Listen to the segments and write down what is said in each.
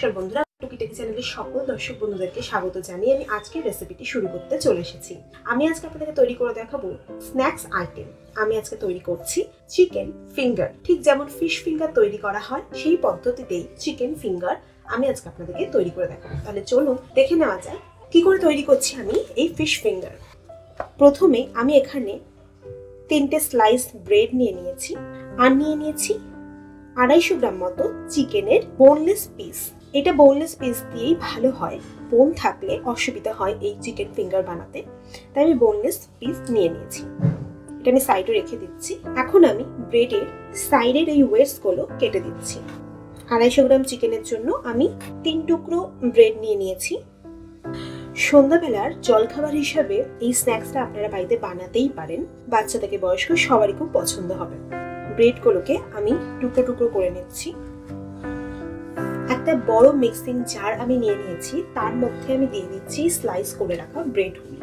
নমস্কার বন্ধুরা, টুকিটাকি চ্যানেলের সকল দর্শক বন্ধুদেরকে স্বাগত জানিয়ে আমি আজকের রেসিপিটি শুরু করতে চলে এসেছি। আমি আজকে আপনাদেরকে তৈরি করে দেখাবো স্ন্যাক্স আইটেম। আমি আজকে তৈরি করছি চিকেন ফিঙ্গার। ঠিক যেমন ফিশ ফিঙ্গার তৈরি করা হয় সেই পদ্ধতিতেই চিকেন ফিঙ্গার আমি আজকে আপনাদেরকে তৈরি করে দেখাবো। তাহলে চলুন দেখে নেওয়া যায় কি করে তৈরি করছি আমি এই ফিশ ফিঙ্গার। প্রথমে আমি এখানে 3টে স্লাইস ব্রেড নিয়ে নিয়েছি আর নিয়ে নিয়েছি 250 গ্রাম মতো চিকেনের বোনলেস পিস। এটা বোনলেস পিস দিয়েই ভালো হয়, বোন থাকলে অসুবিধা হয় এই চিকেন ফিঙ্গার বানাতে, তাই আমি বোনলেস পিস নিয়ে নিয়েছি। এটা আমি সাইডে রেখে দিচ্ছি। এখন আমি ব্রেডের সাইডের এই ওয়েটস গুলো কেটে দিচ্ছি। 250 গ্রাম চিকেনের জন্য আমি 3 টুকরো ব্রেড নিয়ে নিয়েছি। সন্ধ্যাবেলার জলখাবার হিসাবে এই স্ন্যাক্সটা আপনারা বাড়িতে বানাতেই পারেন, বাচ্চা থেকে বয়স্ক সবারই খুব পছন্দ হবে। ব্রেডগুলোকে আমি টুকরো টুকরো করে নিচ্ছি। একটা বড় মিক্সিং জার আমি নিয়ে নিয়েছি, তার মধ্যে আমি দিয়ে দিচ্ছি স্লাইস করে রাখা ব্রেডগুলো।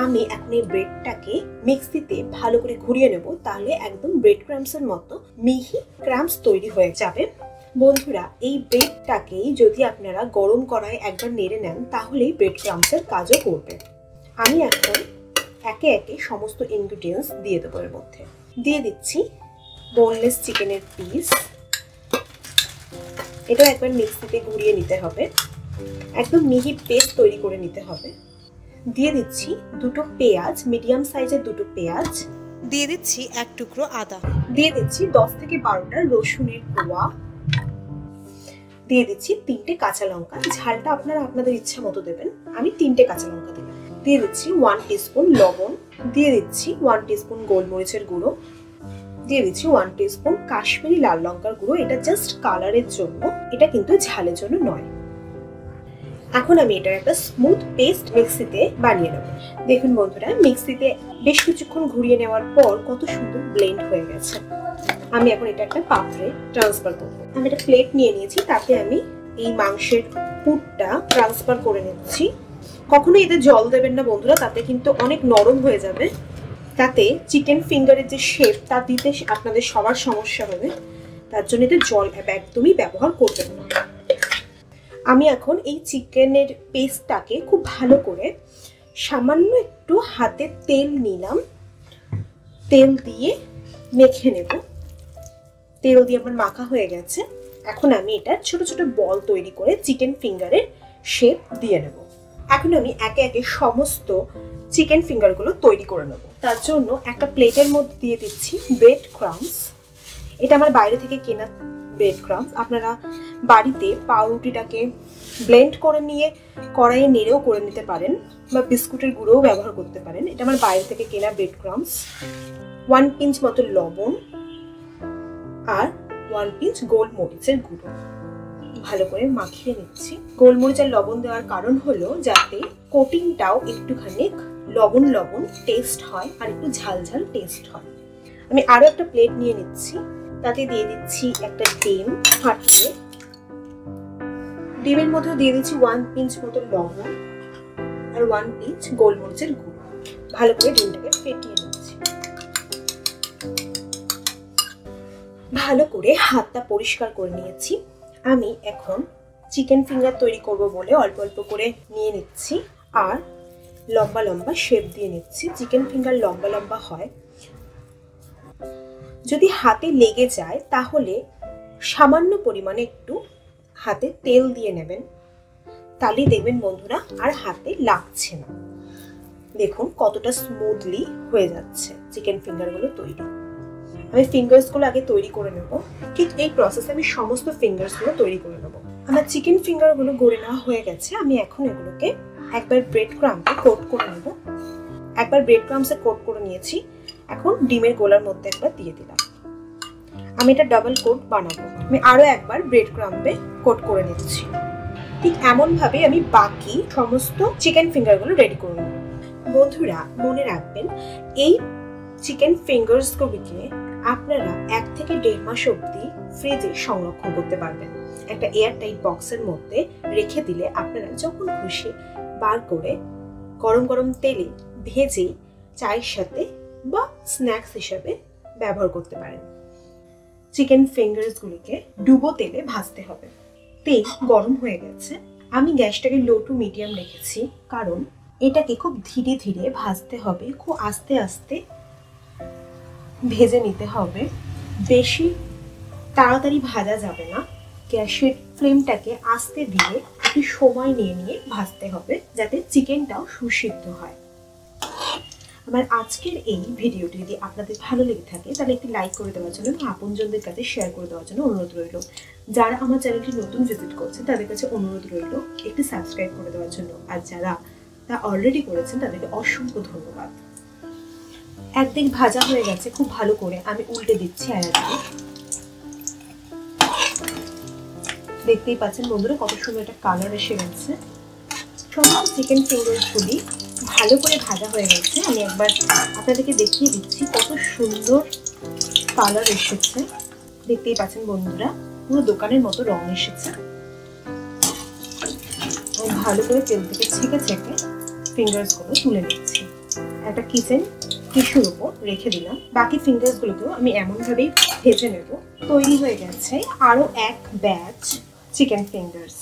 আমি এখন এই ব্রেডটাকে মিক্সিতে ভালো করে ঘুরিয়ে নেব, তাহলে একদম ব্রেড ক্রাম্পসের মতো মিহি ক্রাম্পস তৈরি হয়ে যাবে। বন্ধুরা, এই ব্রেডটাকেই যদি আপনারা গরম কড়ায় একবার নেড়ে নেন তাহলেই ব্রেড ক্রাম্পসের কাজও করবে। আমি এখন একে একে সমস্ত ইনগ্রিডিয়েন্টস দিয়ে দেবো। এর মধ্যে দিয়ে দিচ্ছি বোনলেস চিকেনের পিস। এটা একবার মিক্সিতে ঘুরিয়ে নিতে হবে, একদম মিহি পেস্ট তৈরি করে নিতে হবে। দিয়ে দিচ্ছি 2টো পেঁয়াজ, মিডিয়াম সাইজের 2টো পেঁয়াজ। দিয়ে দিচ্ছি 1 টুকরো আদা। দিয়ে দিচ্ছি 10 থেকে 12টা রসুনের কোয়া। দিয়ে দিচ্ছি 3টে কাঁচা লঙ্কা। ঝালটা আপনারা আপনাদের ইচ্ছা মতো দেবেন, আমি 3টে কাঁচা লঙ্কা দিলাম। দিয়ে দিচ্ছি 1 টিস্পুন লবণ। দিয়ে দিচ্ছি 1 টিস্পুন গোলমরিচের গুঁড়ো। দিয়ে দিচ্ছি 1 টিস্পুন কাশ্মীরি লাল লঙ্কার গুঁড়ো। এটা জাস্ট কালারের জন্য, এটা কিন্তু ঝালের জন্য নয়। এখন আমি এটা একটা স্মুথ পেস্ট মিক্সিতে বানিয়ে নেব। দেখুন বন্ধুরা, মিক্সিতে বেশ কিছুক্ষণ ঘুরিয়ে নেওয়ার পর কত সুন্দর ব্লেন্ড হয়ে গেছে। আমি এখন এটা একটা পাত্রে ট্রান্সফার করব। আমি একটা প্লেট নিয়ে নিয়েছি, তাতে আমি এই মাংসের পুরটা ট্রান্সফার করে নিচ্ছি। কখনো এতে জল দেবেন না বন্ধুরা, তাতে কিন্তু অনেক নরম হয়ে যাবে। তাতে চিকেন ফিঙ্গারের যে শেপ তা দিতে আপনাদের সবার সমস্যা হবে, তার জন্য এতে জল একদমই ব্যবহার করবেন না। আমি এখন এই চিকেনের পেস্টটাকে খুব ভালো করে সামান্য একটু হাতে তেল নিলাম, তেল দিয়ে মেখে নেব। তেল দিয়ে আমার মাখা হয়ে গেছে। এখন আমি এটা ছোট ছোট বল তৈরি করে চিকেন ফিঙ্গারের শেপ দিয়ে নেব। এখন আমি একে একে সমস্ত চিকেন ফিঙ্গারগুলো তৈরি করে নেব। তার জন্য একটা প্লেটের মধ্যে দিয়ে দিচ্ছি ব্রেড ক্রাম্পস। এটা আমার বাইরে থেকে কেনা ব্রেড ক্রাম্পস। আপনারা বাড়িতে পাউরুটিটাকে ব্লেন্ড করে নিয়ে কড়াইয়ে নেড়েও করে নিতে পারেন, বা বিস্কুটের গুঁড়োও ব্যবহার করতে পারেন। এটা আমার বাইরে থেকে কেনা ব্রেড ক্রাম্পস। 1 পিঞ্চ মতো লবণ আর 1 পিঞ্চ গোলমরিচের গুঁড়ো ভালো করে মাখিয়ে নিচ্ছি। গোলমরিচ আর লবণ দেওয়ার কারণ হলো যাতে কোটিংটাও একটুখানি লবণ লবণ টেস্ট হয় আর একটু ঝাল ঝাল টেস্ট হয়। আমি আরো একটা প্লেট নিয়ে নিচ্ছি, তাতে দিয়ে দিচ্ছি একটা ডিম ফাটিয়ে। ডিমের মধ্যে দিয়ে দিচ্ছি 1 পিঞ্চ মতো লবণ আর 1 পিঞ্চ গোলমরিচের গুঁড়ো। ভালো করে ডিমটাকে ফেটিয়ে নিচ্ছি। ভালো করে হাতটা পরিষ্কার করে নিয়েছি। আমি এখন চিকেন ফিঙ্গার তৈরি করব বলে অল্প অল্প করে নিয়ে নিচ্ছি আর লম্বা লম্বা শেপ দিয়ে নিচ্ছি। চিকেন ফিঙ্গার লম্বা লম্বা হয়। যদি হাতে লেগে যায় তাহলে সামান্য পরিমাণে একটু হাতে তেল দিয়ে নেবেন, তাহলেই দেখবেন বন্ধুরা আর হাতে লাগছে না। দেখুন কতটা স্মুথলি হয়ে যাচ্ছে চিকেন ফিঙ্গারগুলো তৈরি। আমি ফিঙ্গার্সগুলো আগে তৈরি করে নেব। ঠিক এই প্রসেসে আমি সমস্ত ফিঙ্গার্সগুলো তৈরি করে নেব। আমার চিকেন ফিঙ্গারগুলো গড়ে নেওয়া হয়ে গেছে। আমি এখন এগুলোকে একবার ব্রেড ক্রাম্পে কোট করে নেব। একবার ব্রেড ক্রাম্পসে কোট করে নিয়েছি, এখন ডিমের গোলার মধ্যে একবার দিয়ে দিলাম। আমি এটা ডাবল কোট বানাবো। আমি আরো একবার ব্রেড ক্রাম্পে কোট করে নিচ্ছি। ঠিক এমন ভাবে আমি বাকি সমস্ত চিকেন ফিঙ্গারগুলো রেডি করে নেব। বন্ধুরা, মনে রাখবেন এই চিকেন ফিঙ্গারসগুলিকে আপনারা 1 থেকে 1.5 মাস অবধি ফ্রিজে সংরক্ষণ করতে পারবেন। একটা এয়ারটাইট বক্সের মধ্যে রেখে দিলে আপনারা যখন খুশি বার করে গরম গরম তেলে ভেজে চায়ের সাথে বা স্ন্যাক্স হিসেবে ব্যবহার করতে পারেন। চিকেন ফিঙ্গারসগুলিকে ডুবো তেলে ভাজতে হবে। তেল গরম হয়ে গেছে। আমি গ্যাসটাকে লো টু মিডিয়াম রেখেছি, কারণ এটাকে খুব ধীরে ধীরে ভাজতে হবে, খুব আস্তে আস্তে ভেজে নিতে হবে। বেশি তাড়াতাড়ি ভাজা যাবে না। গ্যাসের ফ্লেমটাকে আস্তে দিয়ে একটু সময় নিয়ে নিয়ে ভাজতে হবে, যাতে চিকেনটাও সুসিদ্ধ হয়। আমার আজকের এই ভিডিওটি যদি আপনাদের ভালো লেগে থাকে তাহলে একটি লাইক করে দেওয়ার জন্য এবং আপনজনদের কাছে শেয়ার করে দেওয়ার জন্য অনুরোধ রইল। যারা আমার চ্যানেলটি নতুন ভিজিট করছে তাদের কাছে অনুরোধ রইল একটি সাবস্ক্রাইব করে দেওয়ার জন্য, আর যারা তা অলরেডি করেছেন তাদেরকে অসংখ্য ধন্যবাদ। একদিক ভাজা হয়ে গেছে খুব ভালো করে, আমি উল্টে দিচ্ছি। আর একদিক দেখতেই পাচ্ছেন বন্ধুরা কত সুন্দর একটা কালার এসে গেছে। সমস্ত চিকেন ফিঙ্গারগুলি ভালো করে ভাজা হয়ে গেছে। আমি একবার আপনাদেরকে দেখিয়ে দিচ্ছি কত সুন্দর কালার এসেছে। দেখতেই পাচ্ছেন বন্ধুরা, পুরো দোকানের মতো রং এসেছে। আমি ভালো করে তেল থেকে ছেঁকে ছেঁকে ফিঙ্গারসগুলো তুলে নিচ্ছি। একটা কিচেন টিস্যুর উপর রেখে দিলাম। বাকি ফিঙ্গারসগুলোকেও আমি এমনভাবেই ভেজে নেব। তৈরি হয়ে গেছে আরও এক ব্যাচ চিকেন ফিঙ্গারস।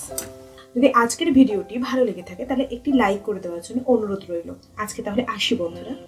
যদি আজকের ভিডিওটি ভালো লেগে থাকে তাহলে একটি লাইক করে দেওয়ার জন্য অনুরোধ রইল। আজকে তাহলে আসি বন্ধুরা।